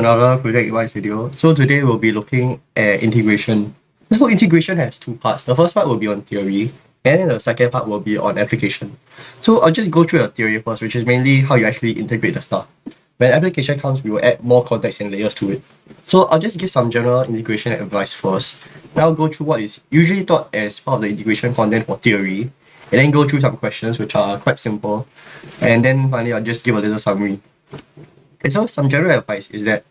Another project advice video. So today we'll be looking at integration. So integration has two parts. The first part will be on theory, and then the second part will be on application. So I'll just go through the theory first, which is mainly how you actually integrate the stuff. When application comes, we will add more context and layers to it. So I'll just give some general integration advice first. Then I'll go through what is usually taught as part of the integration content for theory, and then go through some questions which are quite simple. And then finally, I'll just give a little summary. Okay, so some general advice is that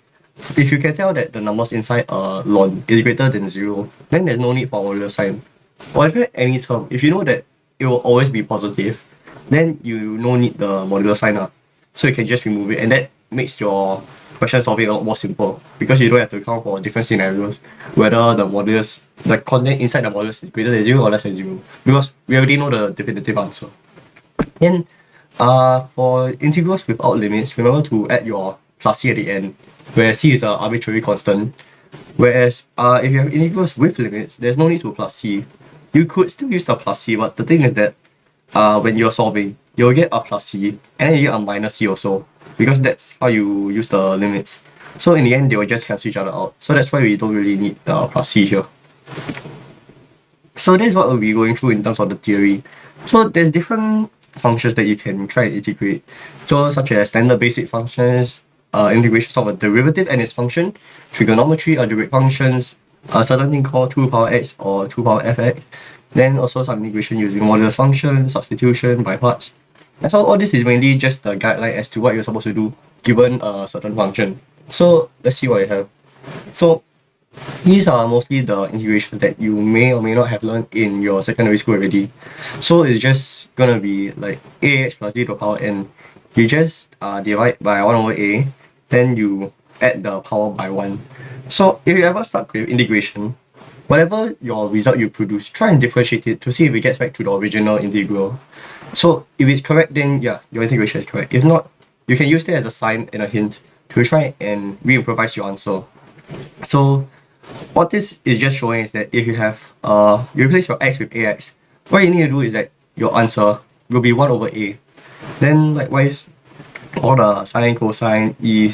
if you can tell that the numbers inside a ln is greater than 0, then there's no need for modular sign. Or if you have any term, if you know that it will always be positive, then you no need the modular sign. So you can just remove it, and that makes your question solving a lot more simple because you don't have to account for different scenarios, whether the content inside the modulus is greater than 0 or less than 0, because we already know the definitive answer. And for integrals without limits, remember to add your plus c at the end, where c is an arbitrary constant. Whereas if you have integrals with limits, there's no need to plus c. You could still use the plus c, but the thing is that when you're solving, you'll get a plus c, and then you get a minus c also, because that's how you use the limits. So in the end, they will just cancel each other out. So that's why we don't really need the plus c here. So that's what we'll be going through in terms of the theory. So there's different functions that you can try and integrate. So such as standard basic functions, integrations of a derivative and its function, trigonometry, algebraic functions, a certain thing called 2 power x or 2 power fx, then also some integration using modulus functions, substitution, by parts. And so all this is mainly just a guideline as to what you're supposed to do given a certain function. So let's see what I have. So these are mostly the integrations that you may or may not have learned in your secondary school already. So it's just gonna be like ax plus b to the power n. You just divide by 1 over a, then you add the power by 1. So if you ever start with integration, whatever your result you produce, try and differentiate it to see if it gets back to the original integral. So if it's correct, then yeah, your integration is correct. If not, you can use it as a sign and a hint to try and re-improvise your answer. So what this is just showing is that if you have you replace your x with ax, what you need to do is that your answer will be 1 over a. Then likewise, all the sine, cosine, e,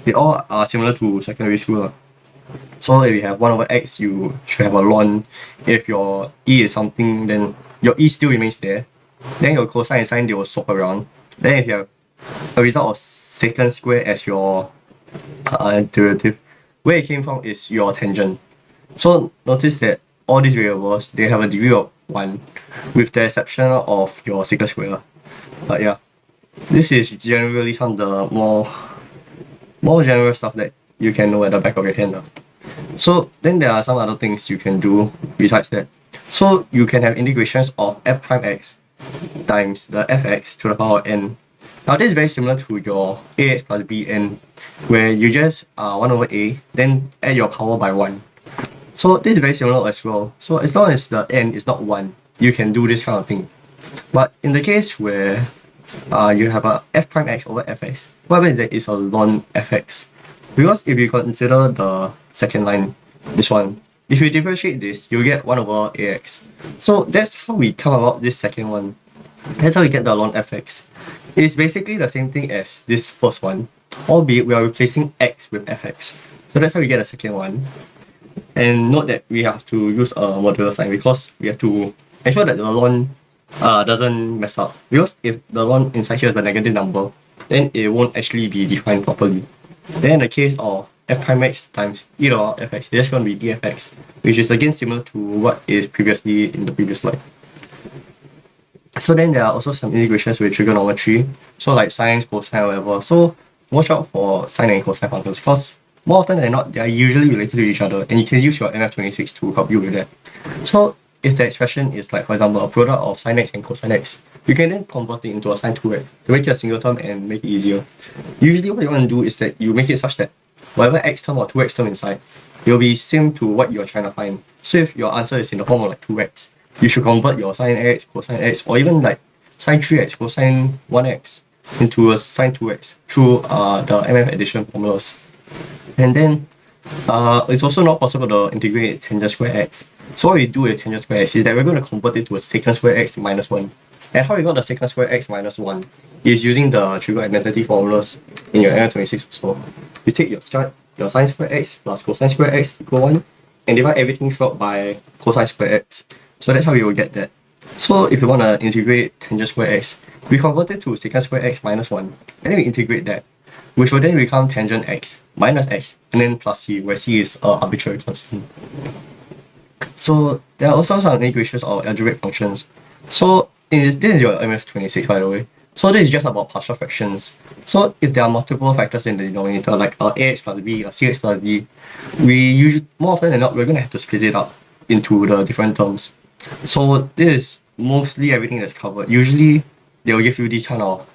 they all are similar to secondary school. So if you have 1 over x, you should have a ln. If your e is something, then your e still remains there. Then your cosine and sine, they will swap around. Then if you have a result of secant square as your derivative, where it came from is your tangent. So notice that all these variables, they have a degree of 1, with the exception of your secant square. But yeah, this is generally some of the more general stuff that you can know at the back of your hand. So then there are some other things you can do besides that. So you can have integrations of f prime x times the fx to the power n. Now this is very similar to your ax plus bn, where you just 1 over a, then add your power by 1. So this is very similar as well. So as long as the n is not 1, you can do this kind of thing. But in the case where you have a f prime x over fx, what happens is that it's a ln fx. Because if you consider the second line, this one, if you differentiate this, you'll get 1 over ax. So that's how we come about this second one. That's how we get the ln fx. It's basically the same thing as this first one, albeit we are replacing x with fx. So that's how we get the second one. And note that we have to use a modular sign because we have to ensure that the ln doesn't mess up. Because if the ln inside here is the negative number, then it won't actually be defined properly. Then in the case of f prime x times e to the power fx, it's just going to be efx, which is again similar to what is previously in the previous slide. So then there are also some integrations with trigonometry, so like sine, cosine, whatever. So watch out for sine and cosine functions because more often than not, they are usually related to each other, and you can use your MF26 to help you with that. So if the expression is like, for example, a product of sine x and cosine x, you can then convert it into a sine 2x to make it a single term and make it easier. Usually what you want to do is that you make it such that whatever x term or 2x term inside, it will be same to what you're trying to find. So if your answer is in the form of like 2x, you should convert your sine x, cosine x, or even like sine 3x, cosine 1x into a sine 2x through the MF addition formulas. And then it's also not possible to integrate tangent square x So what we do with tangent square x is that we're going to convert it to a secant square x minus 1. And how we got the secant square x minus 1 is using the trigo identity formulas in your NF26 also. You take your sine square x plus cosine square x equal 1 and divide everything throughout by cosine square x. So that's how we will get that. So if you want to integrate tangent square x, we convert it to secant square x minus 1 and then we integrate that, which will then become tangent x minus x and then plus c, where c is an arbitrary constant. So there are also some integrations of algebraic functions. So this is your MS26, by the way. So this is just about partial fractions. So if there are multiple factors in the denominator, like ax plus b or cx plus d, we usually, more often than not, we're going to have to split it up into the different terms. So this is mostly everything that's covered. Usually they will give you these kind of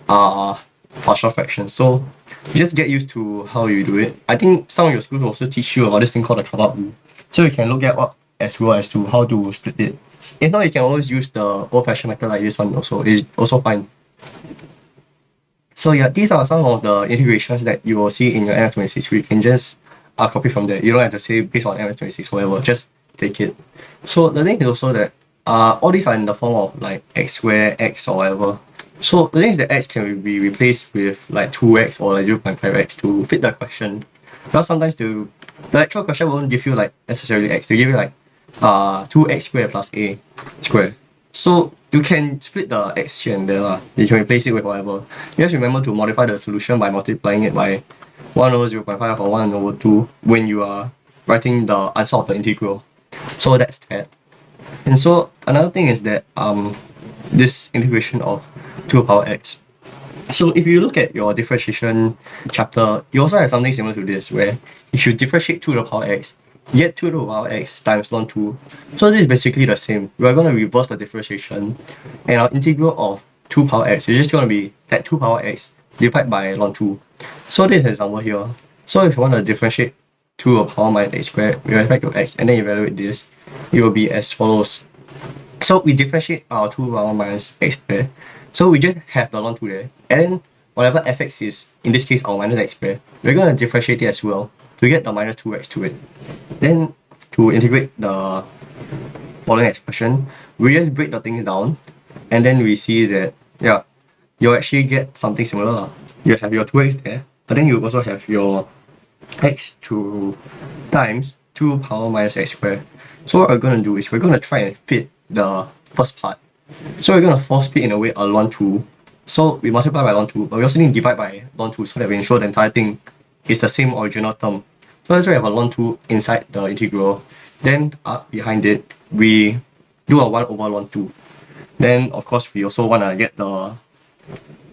partial fractions. So you just get used to how you do it. I think some of your schools will also teach you about this thing called the carve-out rule. So you can look at what as well as to how to split it. If not, you can always use the old-fashioned method like this one also. It's also fine. So yeah, these are some of the integrations that you will see in your MS26. You can just copy from there. You don't have to say based on MS26 whatever, just take it. So the thing is also that all these are in the form of like x squared, x or whatever. So the thing is that x can be replaced with like 2x or like 0.5x to fit the question. Because sometimes the actual question won't give you like necessarily x, they'll give you like 2x squared plus a squared. So you can split the x here and there. You can replace it with whatever. Just remember to modify the solution by multiplying it by 1 over 0.5 or 1 over 2 when you are writing the answer of the integral. So that's that. And so another thing is that this integration of 2 to the power x. So if you look at your differentiation chapter, you also have something similar to this, where if you differentiate 2 to the power x, you get 2 to the power x times ln 2. So this is basically the same. We're going to reverse the differentiation, and our integral of 2 power x is just going to be that 2 power x divided by ln 2. So this is an example here. So if you want to differentiate 2 to the power minus x squared with respect to x and then evaluate this, it will be as follows. So we differentiate our 2 to the power minus x squared. So we just have the ln 2 there, and then whatever fx is, in this case our minus x squared, we're going to differentiate it as well to get the minus 2x to it. Then to integrate the following expression, we just break the thing down, and then we see that, yeah, you'll actually get something similar. You have your 2x there, but then you also have your x2 times 2 power minus x squared. So what we're going to do is we're going to try and fit the first part. So we're going to force fit in a way a ln 2. So we multiply by ln 2, but we also need to divide by ln 2 so that we ensure the entire thing is the same original term. So let's say we have a ln 2 inside the integral. Then up behind it, we do a 1 over ln 2. Then of course we also want to get the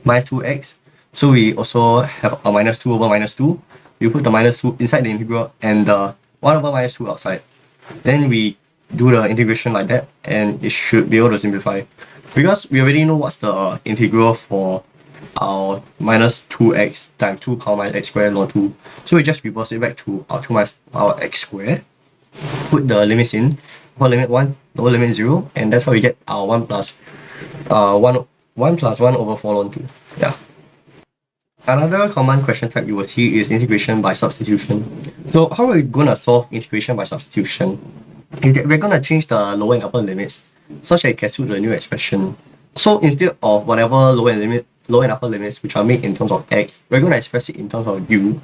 minus 2x. So we also have a minus 2 over minus 2. We put the minus 2 inside the integral and the 1 over minus 2 outside. Then we do the integration like that, and it should be able to simplify. Because we already know what's the integral for our minus 2x times 2 power minus x squared ln 2. So we just reverse it back to our 2 minus our x squared, put the limits in, upper limit 1, lower limit 0, and that's how we get our 1 plus 1 plus 1 over 4 ln 2. Yeah. Another common question type you will see is integration by substitution. So how are we going to solve integration by substitution? We're going to change the lower and upper limits such that it can suit the new expression. So instead of whatever lower and upper limits which are made in terms of x, we're going to express it in terms of u.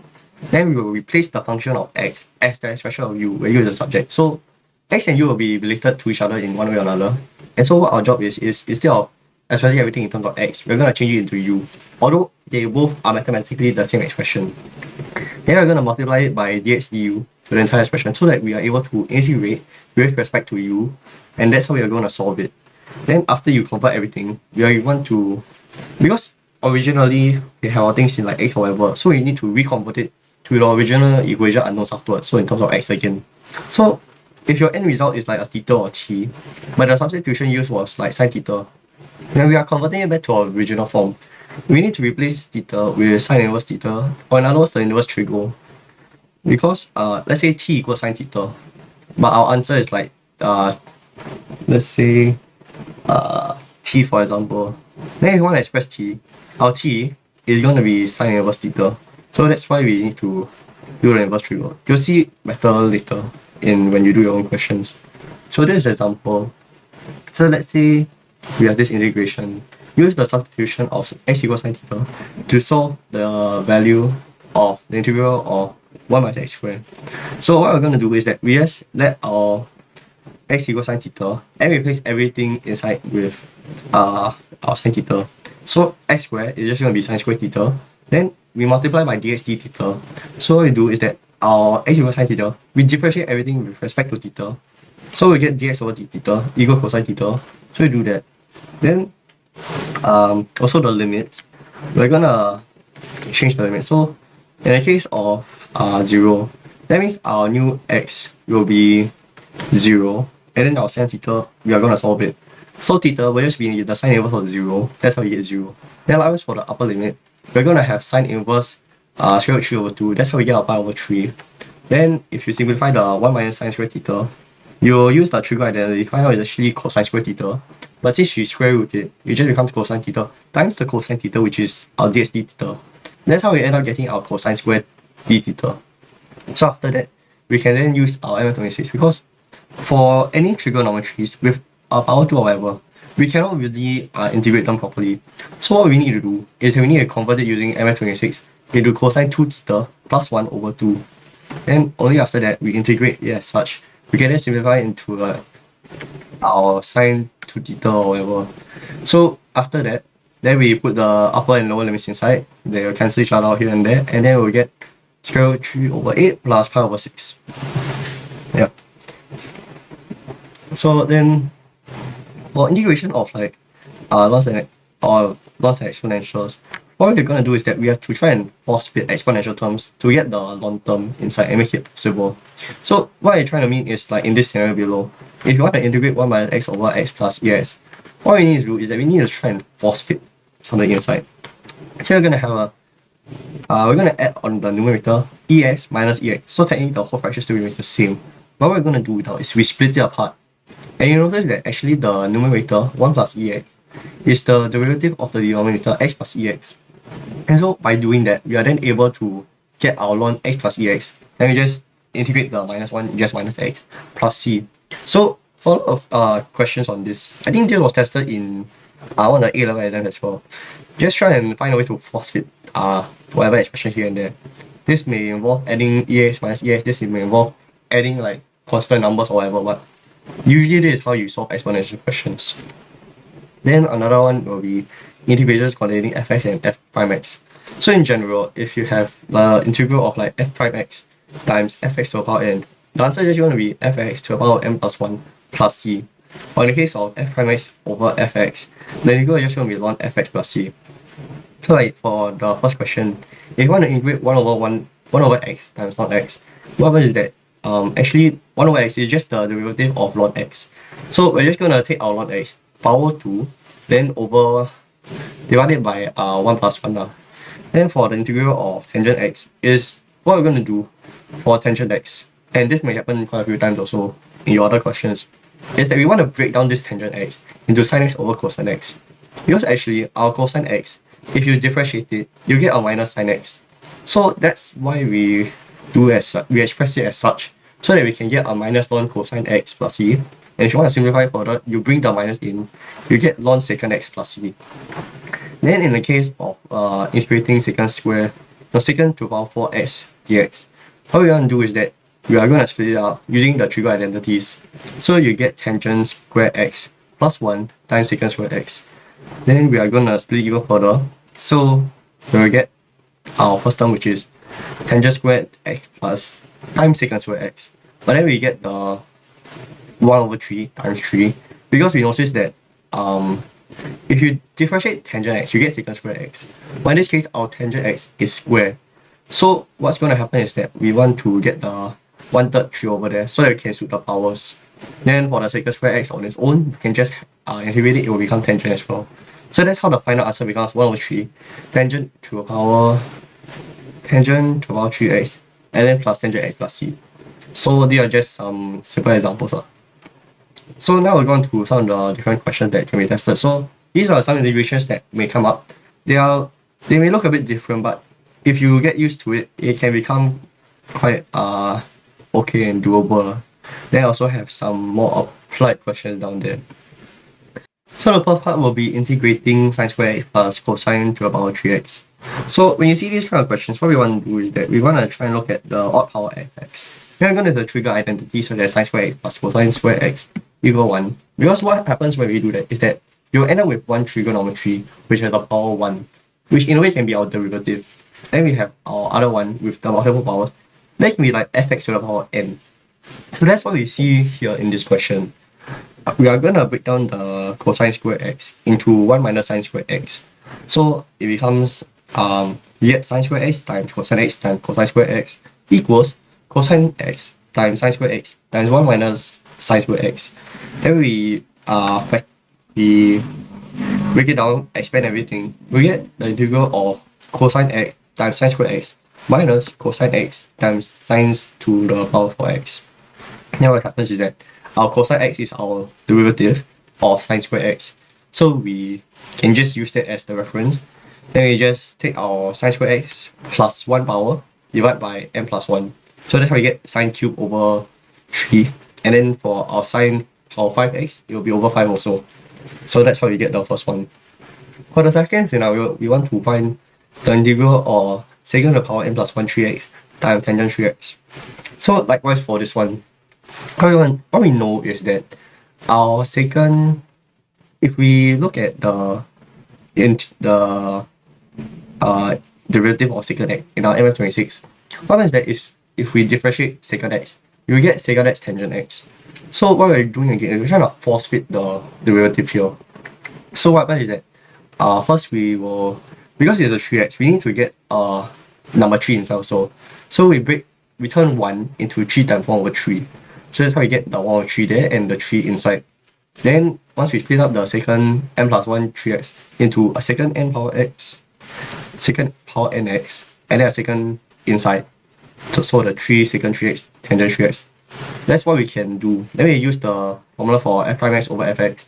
Then we will replace the function of x as the expression of u, where u is the subject. So x and u will be related to each other in one way or another. And so what our job is instead of expressing everything in terms of x, we're going to change it into u, although they both are mathematically the same expression. Then we're going to multiply it by dx du to the entire expression so that we are able to integrate with respect to u, and that's how we are going to solve it. Then after you convert everything, we want to, because originally we have our things in like x or whatever, so we need to reconvert it to the original equation unknowns afterwards, so in terms of x again. So if your end result is like a theta or t, but the substitution used was like sine theta, then we are converting it back to our original form. We need to replace theta with sine inverse theta, or in other words the inverse trigo. Because let's say t equals sine theta, but our answer is like let's say t for example. Then if you want to express t, our t is going to be sine inverse theta. So that's why we need to do the inverse trigo. You'll see better later when you do your own questions. So this is an example. So let's say we have this integration. Use the substitution of x equals sin theta to solve the value of the integral of 1 minus x squared. So what we're going to do is that we just let our x equals sin theta and replace everything inside with our sin theta. So x squared is just going to be sin squared theta. Then we multiply by dx d theta. So what we do is that our x equals sin theta, we differentiate everything with respect to theta. So we get dx over d theta equal cosine theta. So we do that. Then also the limits, we're gonna change the limit. So in the case of 0, that means our new x will be 0, and then our sin theta, we are gonna solve it. So theta will just be the sine inverse of 0. That's how you get 0. Then likewise for the upper limit, we're gonna have sine inverse square root 3 over 2. That's how we get our pi over 3. Then if you simplify the 1 minus sine square theta, you'll use the trigo identity, find out it's actually cosine square theta. But since you square root it, it just becomes cosine theta times the cosine theta, which is our dx d theta. That's how we end up getting our cosine squared d theta. So after that, we can then use our MF26, because for any trigonometries with power 2 or whatever, we cannot really integrate them properly. So what we need to do is that we need to convert it using MF26 into cosine 2 theta plus 1 over 2. Then only after that, we integrate it as such. We can then simplify into our sine 2 theta or whatever. So after that, then we put the upper and lower limits inside. They will cancel each other out here and there, and then we'll get square root 3 over 8 plus pi over 6. Yeah. So then, for integration of like loss and exponentials, what we're going to do is that we have to try and force fit exponential terms to get the long term inside and make it possible. So what I'm trying to mean is, like in this scenario below, if you want to integrate 1 minus x over x plus ex, what we need to do is that we need to try and force fit something inside. So we're going to have we're going to add on the numerator ex minus ex. So technically the whole fraction still remains the same. But what we're going to do now is we split it apart. And you notice that actually the numerator 1 plus ex is the derivative of the denominator x plus ex. And so by doing that, we are then able to get our ln x plus ex. Then we just integrate the minus 1, just minus x plus c. So for a lot of questions on this, I think this was tested in one of the A-level exams as well. Just try and find a way to force fit whatever expression here and there. This may involve adding ex minus ex. This may involve adding like constant numbers or whatever. But usually this is how you solve exponential questions. Then another one will be integrations containing fx and f prime x. So in general, if you have the integral of like f prime x times fx to the power n, the answer is going to be fx to the power n plus 1 plus c. Or in the case of f prime x over fx, the integral is just going to be ln fx plus c. So like for the first question, if you want to integrate 1 over x times ln x, what happens is that actually 1 over x is just the derivative of ln x. So we're just going to take our ln x, power 2, then over divided by 1 plus 1. Then for the integral of tangent x is what we're going to do for tangent x, and this may happen quite a few times also in your other questions, is that we want to break down this tangent x into sin x over cosine x. Because actually our cosine x, if you differentiate it, you get a minus sin x. So that's why we express it as such, so that we can get a minus ln cosine x plus c. And if you want to simplify further, you bring the minus in, you get ln secant x plus c. Then in the case of integrating secant to the power 4x dx, what we want to do is that we are going to split it out using the trigo identities. So you get tangent square x plus 1 times secant square x. Then we are going to split it even further. So we will get our first term, which is tangent squared x plus times secant square x. But then we get the 1 over 3 times 3, because we notice that if you differentiate tangent x, you get secant square x. But in this case, our tangent x is square. So what's going to happen is that we want to get the 1/3 3 over there, so that we can suit the powers. Then for the secant square x on its own, you can just integrate it, it will become tangent as well. So that's how the final answer becomes 1 over 3 tangent to the power 3x, and then plus tangent x plus c. So these are just some simple examples. So now we're going to some of the different questions that can be tested. So these are some integrations that may come up. They may look a bit different, but if you get used to it, it can become quite okay and doable. Then I also have some more applied questions down there. So the first part will be integrating sine square x plus cosine to the power 3x. So when you see these kind of questions, what we want to do is that we want to try and look at the odd power of x. Then we're going to trigger identity such as sine square x plus cosine square x equal 1. Because what happens when we do that is that you'll end up with one trigonometry which has a power 1, which in a way can be our derivative. Then we have our other one with the multiple powers. That can be like fx to the power n. So that's what we see here in this question. We are going to break down the cosine square x into 1 minus sine square x. So it becomes we get sine square x times cosine square x equals cosine x times sine square x times 1 minus sine square x. Then we break it down, expand everything. We get the integral of cosine x times sine square x minus cosine x times sine to the power 4x. Now what happens is that our cosine x is our derivative of sine square x. So we can just use that as the reference. Then we just take our sine square x plus 1 power divided by n plus 1. So that's how we get sine cube over 3. And then for our sine power 5x, it will be over 5 also. So that's how we get the first one. For the second scenario, we want to find the integral of secant to the power n plus 1 3x times tangent 3x. So likewise for this one, what we know is that our secant, if we look at the derivative of secant x in our MF26, what happens that is if we differentiate secant x, you will get secant x tangent x. So what we're doing again is we're trying to force fit the derivative here. So what happens is that first we will, because it's a 3x, we need to get number 3 inside also. So we turn 1 into 3 times 1 over 3. So that's how we get the 1 over 3 there and the 3 inside. Then once we split up the secant n plus 1 3x into a secant n power x, secant power nx, and then a secant inside. So the 3 secant 3x tangent 3x. That's what we can do. Then we use the formula for f prime x over fx.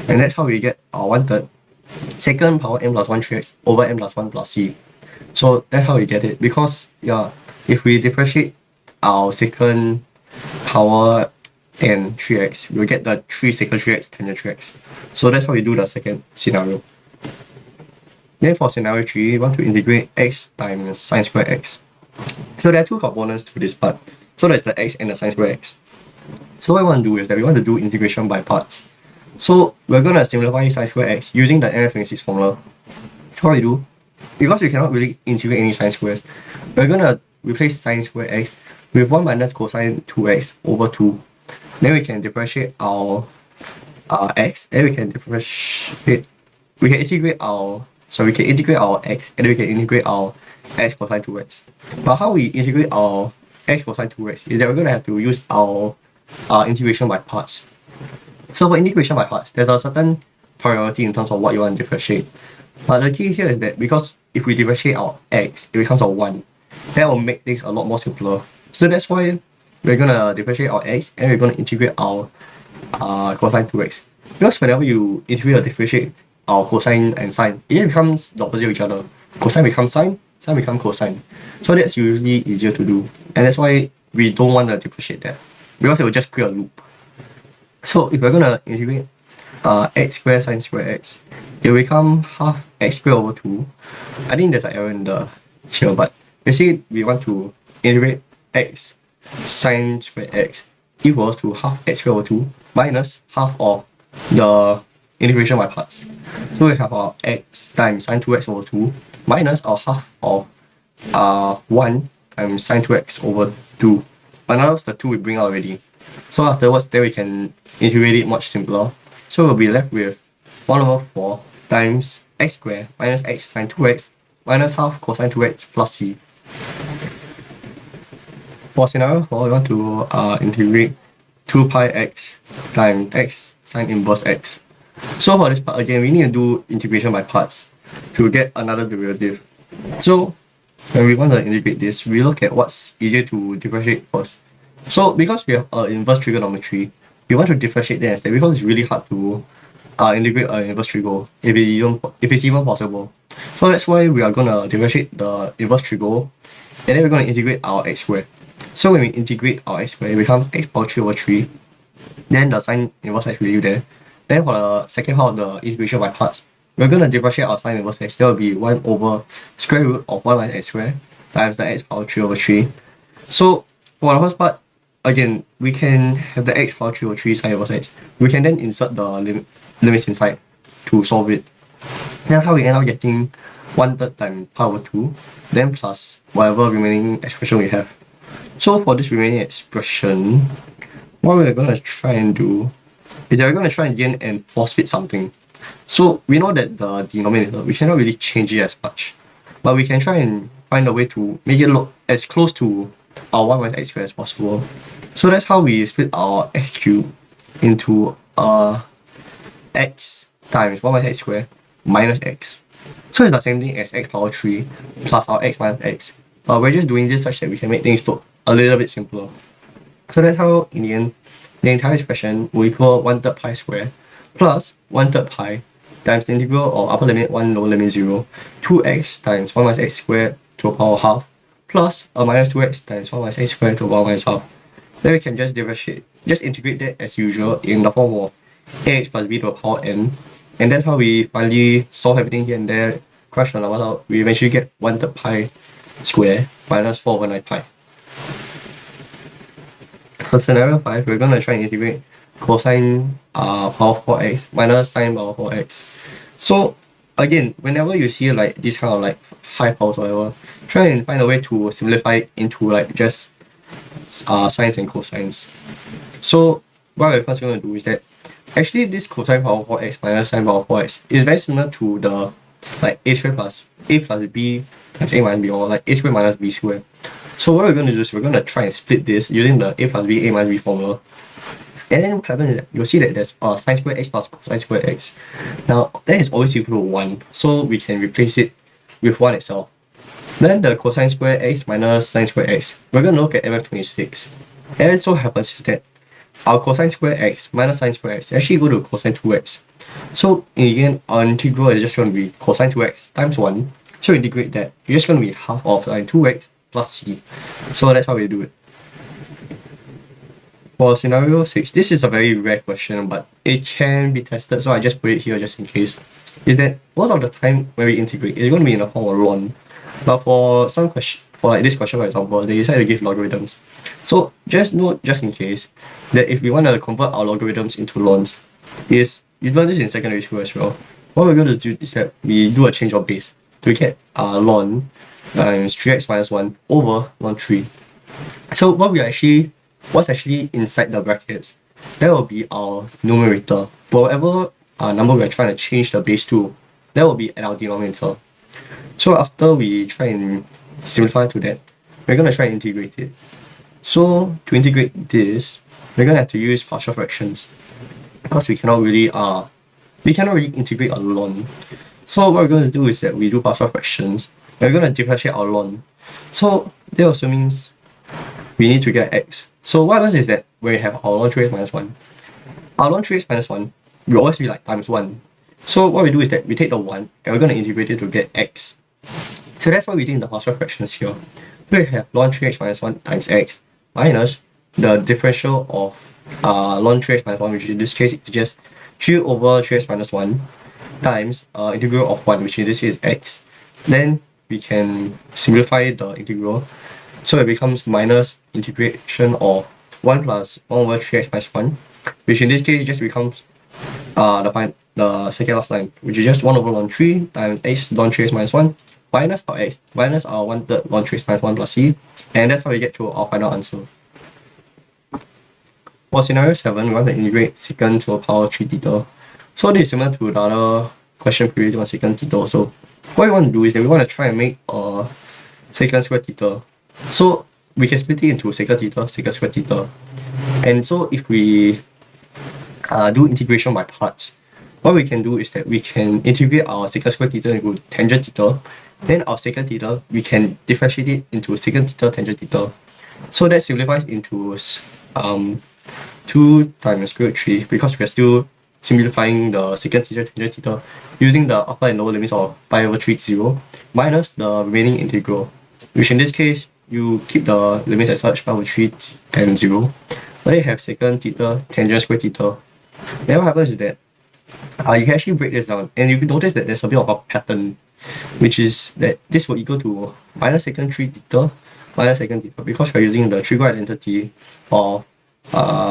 And that's how we get our 1/3 secant power n plus 1 3x over n plus 1 plus c. So that's how we get it. Because if we differentiate our secant power n 3x, we'll get the 3 secant 3x tangent 3x. So that's how we do the second scenario. Then for scenario 3, we want to integrate x times sine square x. So there are two components to this part. So there's the x and the sine square x. So what we want to do is that we want to do integration by parts. So we're going to simplify sine square x using the MF26 formula. So what we do, because we cannot really integrate any sine squares, we're going to replace sine square x with 1 minus cosine 2x over 2. Then we can differentiate our x, and we can integrate our x, and then we can integrate our x cosine 2x. But how we integrate our x cosine 2x is that we're going to have to use our integration by parts. So for integration by parts, there's a certain priority in terms of what you want to differentiate. But the key here is that because if we differentiate our x, it becomes a 1. That will make things a lot more simpler. So that's why we're going to differentiate our x and we're going to integrate our cosine 2x. Because whenever you integrate or differentiate our cosine and sine, it becomes the opposite of each other. Cosine becomes sine, sine becomes cosine. So that's usually easier to do. And that's why we don't want to differentiate that. Because it will just create a loop. So if we're going to integrate x squared sine square x, it will become half x squared over 2. I think there's an error in the here, but basically we want to integrate x sine square x equals to half x squared over 2 minus half of the integration by parts. So we have our x times sine 2x over 2 minus our half of 1 times sine 2x over 2. But now the 2 we bring out already. So afterwards, then we can integrate it much simpler. So we'll be left with 1 over 4 times x squared minus x sine 2x minus half cosine 2x plus c. For scenario 4, we want to integrate 2 pi x times x sine inverse x. So for this part, again, we need to do integration by parts to get another derivative. So when we want to integrate this, we look at what's easier to differentiate first. So because we have inverse trigonometry, we want to differentiate that instead because it's really hard to integrate an inverse trigo if it's even possible. So that's why we are going to differentiate the inverse trigo and then we're going to integrate our x squared. So when we integrate our x squared, it becomes x power 3 over 3. Then the sign inverse x will be there. Then for the second half of the integration by parts, we're going to differentiate our sign inverse x. There will be 1 over square root of 1 minus x squared times the x power 3 over 3. So for the first part, again, we can have the x power 3 over 3 sine inverse x. We can then insert the limits inside to solve it. Then how we end up getting 1/3 times pi over 2, then plus whatever remaining expression we have. So for this remaining expression, what we're going to try and do is that we're going to try again and force fit something. So we know that the denominator, we cannot really change it as much, but we can try and find a way to make it look as close to our 1 minus x squared as possible. So that's how we split our x cubed into x times 1 minus x squared minus x. So it's the same thing as x power 3 plus our x minus x, but we're just doing this such that we can make things look a little bit simpler. So that's how in the end the entire expression will equal 1/3 pi squared plus 1/3 pi times the integral of upper limit 1 lower limit 0 2x times 1 minus x squared to the power half plus a minus 2x times 1 minus x squared to the power minus half. Then we can just differentiate, just integrate that as usual in the form of ax plus b to the power n, and that's how we finally solve everything here and there, crush the numbers out. We eventually get 1/3 pi squared minus 4 over 9 pi. For scenario 5, we're going to try and integrate cosine power 4x minus sine power 4x. So again, whenever you see like this kind of like high powers or whatever, try and find a way to simplify it into like just sines and cosines. So what we're first going to do is that actually this cosine power 4x minus sine power 4x is very similar to the like a squared plus a plus b times a minus b, or like a squared minus b squared. So what we're going to do is we're going to try and split this using the a plus b, a minus b formula. And then what happens is that you'll see that there's sine squared x plus cosine squared x. Now that is always equal to 1, so we can replace it with 1 itself. Then the cosine squared x minus sine squared x, we're going to look at MF26. And it so happens is that our cosine squared x minus sine squared x actually equal to cosine 2x. So in the end, our integral is just going to be cosine 2x times 1. So integrate that, it's just going to be half of sine 2x plus c. So that's how we do it. For scenario 6, this is a very rare question, but it can be tested, so I just put it here just in case. Is that most of the time when we integrate, it's going to be in the form of ln. But for some question, for like this question for example, they decide to give logarithms. So just note, just in case, that if we want to convert our logarithms into lns, is you learned this in secondary school as well. What we're going to do is that we do a change of base to get ln times 3x minus 1 over ln 3. So what's actually inside the brackets, that will be our numerator. For whatever number we're trying to change the base to, that will be at our denominator. So after we try and simplify to that, we're going to try and integrate it. So to integrate this, we're going to have to use partial fractions, because we cannot really integrate a ln. So what we're going to do is that we do partial fractions. We're going to differentiate our ln. So that also means we need to get x. So what happens is that when we have our ln 3x minus 1, our ln 3x minus 1 will always be like times 1. So what we do is that we take the 1 and we're going to integrate it to get x. So that's what we did in the partial fractions here. So we have ln 3x minus 1 times x minus the differential of ln 3x minus 1, which in this case is just 3 over 3x minus 1 times integral of 1, which in this case is x. Then we can simplify the integral, so it becomes minus integration of 1 plus 1 over 3x minus 1, which in this case just becomes the second last line, which is just 1 over ln 3 times x ln 3x minus 1 minus our x minus our 1/3 ln 3x minus 1 plus c, and that's how we get to our final answer. For scenario 7, we want to integrate secant to the power 3 theta. So this is similar to the other question previous on secant theta also. What we want to do is that we want to try and make a secant squared theta. So we can split it into secant theta, secant squared theta. And so if we do integration by parts, what we can do is that we can integrate our secant squared theta into tangent theta. Then our secant theta, we can differentiate it into secant theta tangent theta. So that simplifies into 2 times square root 3, because we are still simplifying the secant theta tangent theta using the upper and lower limits of pi over 3 0 minus the remaining integral. which in this case, you keep the limits as such, pi over 3 and 0. But then you have secant theta tangent square theta. Then what happens is that you can actually break this down, and you can notice that there's a bit of a pattern, which is that this will equal to minus secant 3 theta minus secant theta, because we're using the trigo identity of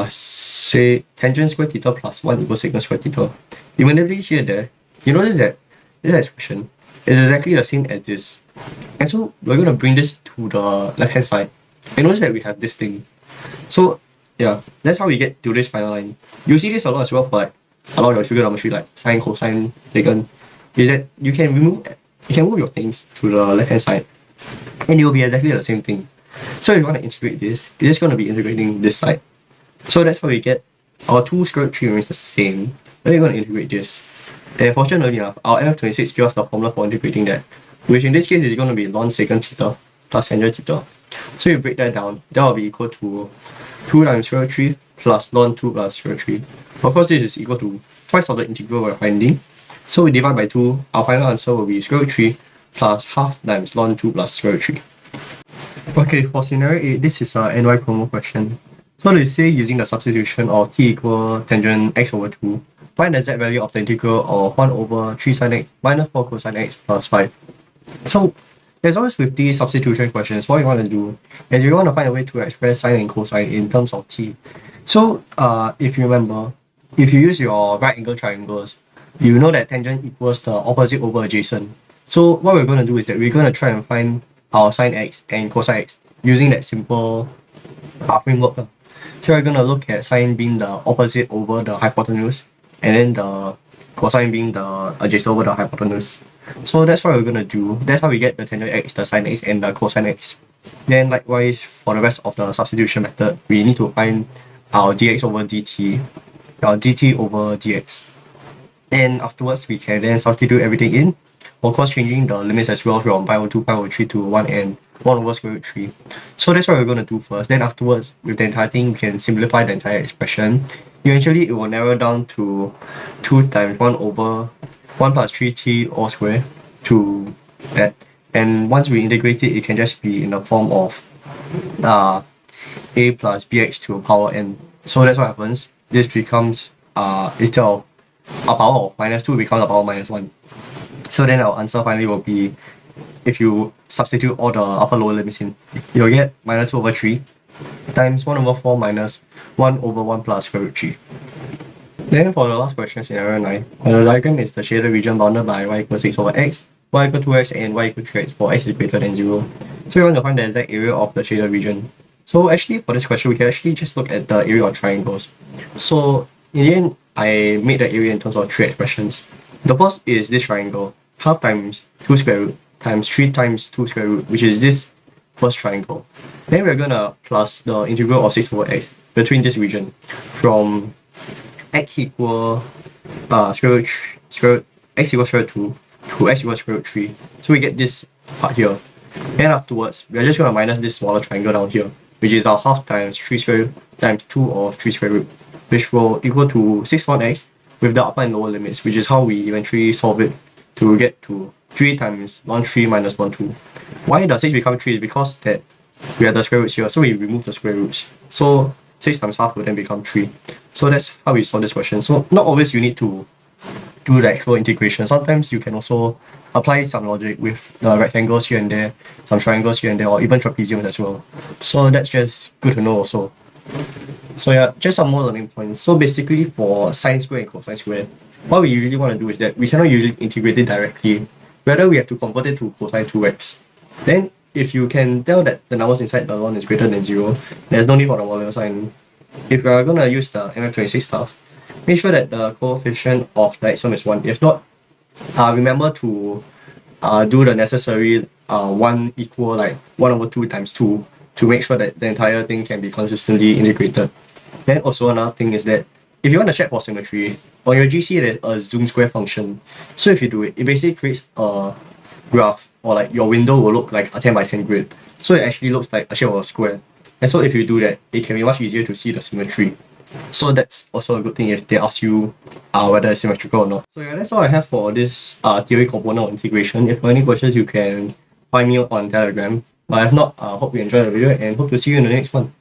say tangent square theta plus 1 equals secant square theta. Immediately here there, you notice that this expression is exactly the same as this. And so we're going to bring this to the left hand side. And notice that we have this thing. So yeah, that's how we get to this final line. You see this a lot as well for like a lot of your trigonometry, like sine, cosine, secant, is that you can move your things to the left hand side and it will be exactly the same thing. So if you want to integrate this, you're just going to be integrating this side. So that's how we get our 2 square root 3 remains the same. Then we're going to integrate this. And fortunately enough, our NF26 gives us the formula for integrating that, which in this case is going to be ln secant theta plus tangent theta. So you break that down, that will be equal to 2 times square root 3 plus ln 2 plus square root 3. Of course, this is equal to twice of the integral we're finding. So we divide by 2, our final answer will be square root 3 plus half times ln 2 plus square root 3. Okay, for scenario 8, this is a NY promo question. So they say using the substitution of t equal tangent x over 2, find the z value of the integral of 1 over 3 sin x minus 4 cosine x plus 5. So as always with these substitution questions, what you want to do is you want to find a way to express sine and cosine in terms of t. So if you remember, if you use your right angle triangles, you know that tangent equals the opposite over adjacent. So what we're going to do is that we're going to try and find our sine x and cosine x using that simple framework. So we're going to look at sine being the opposite over the hypotenuse, and then the cosine being the adjacent over the hypotenuse. So that's what we're going to do. That's how we get the tangent x, the sine x, and the cosine x. Then likewise, for the rest of the substitution method, we need to find our dx over dt, our dt over dx. And afterwards, we can then substitute everything in, of course changing the limits as well from pi over 2, pi over 3 to 1 and 1 over square root 3. So that's what we're going to do first. Then afterwards, with the entire thing, we can simplify the entire expression. Eventually, it will narrow down to 2 times 1 over 1 plus 3t all square to that. And once we integrate it, it can just be in the form of a plus bx to a power n. So that's what happens. This becomes, instead of a power of minus 2, becomes a power of minus 1. So then our answer finally will be, if you substitute all the upper lower limits in, you'll get minus 2 over 3 times 1 over 4 minus 1 over 1 plus square root 3. Then for the last question, scenario 9, the diagram is the shaded region bounded by y equals 6 over x, y equals 2x, and y equals 3x for x is greater than 0. So we want to find the exact area of the shaded region. So actually for this question, we can actually just look at the area of triangles. So in the end, I made the area in terms of 3 expressions. The first is this triangle, half times 2 square root times 3 times 2 square root, which is this first triangle. Then we're gonna plus the integral of 6 over x between this region from x equal x equals square root 2 to x equals square root 3. So we get this part here. And afterwards, we're just gonna minus this smaller triangle down here, which is our half times 3 square root times 2 of 3 square root, which will equal to 6 ln x with the upper and lower limits, which is how we eventually solve it to get to 3 times ln 3 minus ln 2. Why does 6 become 3 is because that we have the square roots here, so we remove the square roots. So 6 times half will then become 3. So that's how we solve this question. So not always you need to do the actual integration. Sometimes you can also apply some logic with the rectangles here and there, some triangles here and there, or even trapeziums as well. So that's just good to know also. So yeah, just some more learning points. So basically for sine square and cosine square, what we really want to do is that we cannot usually integrate it directly. Rather, we have to convert it to cosine 2x. Then if you can tell that the numbers inside the ln is greater than 0, there's no need for the modular sign. If we are going to use the NF26 stuff, make sure that the coefficient of the exponent is 1. If not, remember to do the necessary 1 equal like 1 over 2 times 2 to make sure that the entire thing can be consistently integrated. Then also another thing is that if you want to check for symmetry, on your GC there's a zoom square function. So if you do it, it basically creates a graph, or like your window will look like a 10 by 10 grid. So it actually looks like a shape of a square. And so if you do that, it can be much easier to see the symmetry. So that's also a good thing if they ask you whether it's symmetrical or not. So yeah, that's all I have for this theory component of integration. If you have any questions, you can find me on Telegram. But if not, hope you enjoy the video and hope to see you in the next one.